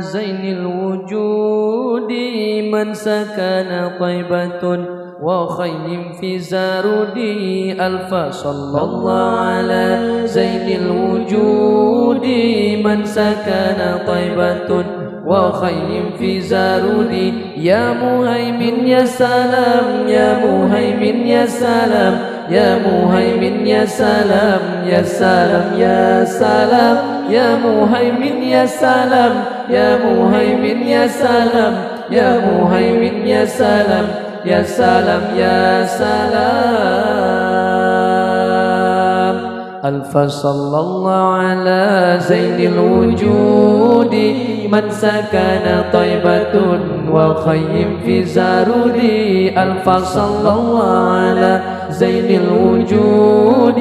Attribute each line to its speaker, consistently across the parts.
Speaker 1: زين الوجود من سكن طيبة وخيم في زارودي ألف صلى الله على زين الوجود من سكن طيبة وخيم في زارودي يا مهيمن يا سلام يا مهيمن يا سلام يا مهيمن يا سلام يا سلام يا سلام يا مهيمن يا سلام يا مهيمن يا سلام يا مهيمن يا سلام يا سلام يا سلام ألف صلى الله على زين الوجود من سكن طيبة وخيم في زارودي ألف صلى الله على زين الوجود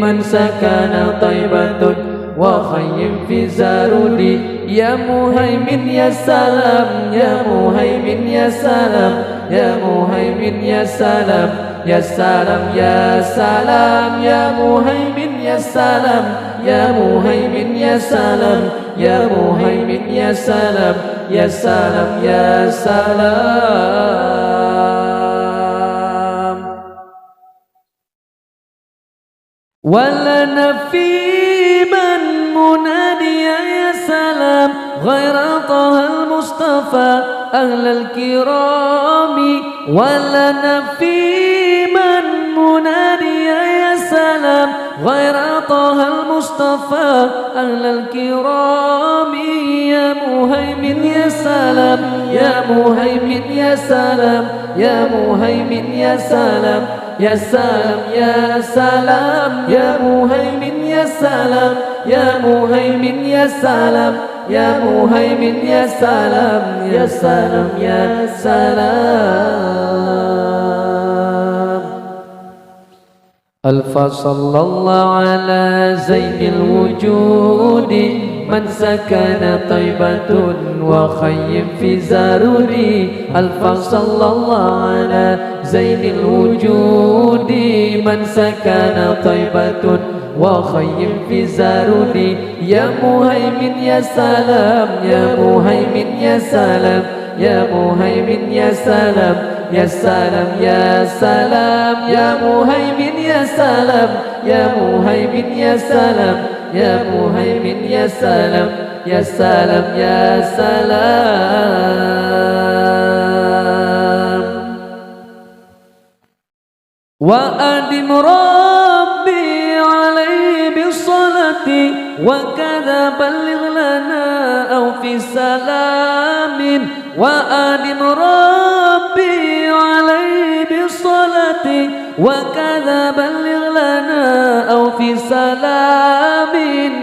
Speaker 1: من سكن طيبة وخيم في زارودي يا مهيمن يا سلام يا مهيمن يا سلام يا مهيمن يا سلام يا سلام يا سلام يا مهيمن يا سلام يا مهيمن يا سلام يا مهيمن يا سلام يا سلام يا سلام ولنا في من منادي يا سلام غير طه المصطفى أهل الكرام ولنا في من منادي يا سلام غير طه المصطفى أهل الكرام يا مهيمن يا سلام يا مهيمن يا سلام يا مهيمن يا سلام يا سلام يا سلام يا مهيمن يا سلام يا مهيمن يا سلام يا مهيمن يا سلام يا سلام يا سلام ألف صلى الله على زين الوجود من سكن طيبة وخيم في زارودي ألف صلى الله على زين الوجود من سكن طيبة وخيم في زارودي يا مهيمن يا سلام يا مهيمن يا سلام يا مهيمن يا سلام يا سلام يا سلام يا مهيمن يا سلام يا مهيمن يا سلام يا مهيمن يا سلام يا سلام يا سلام وأدم ربي عليه بالصلاة وكذا بلغ لنا أو في سلام وأدم ربي عليه بالصلاة وكذا بلغ لنا أو في سلام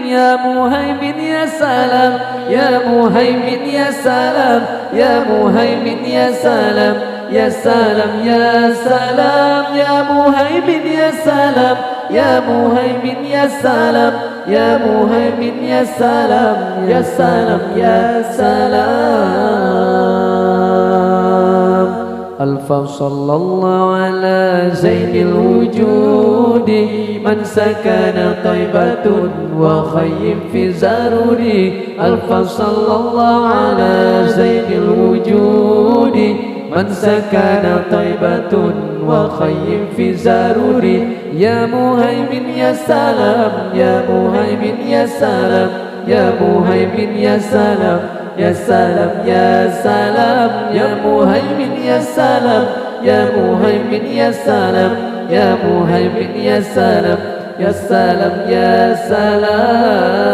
Speaker 1: يا مهيمن يا سلام يا مهيمن يا سلام يا مهيمن يا سلام يا سلام يا سلام يا مهيمن يا سلام يا مهيمن يا سلام يا مهيمن يا سلام يا سلام يا سلام ألف صلى الله على زين الوجود من سكن طيبة وخيم في زارودي ألف صلى الله على زين الوجود من سكن طيبة وخيم في زارودي يا مهيمن يا سلام يا مهيمن يا سلام يا مهيمن يا سلام يا سلام يا سلام يا مهيمن يا سلام يا مهيمن يا سلام يا مهيمن يا سلام يا سلام يا سلام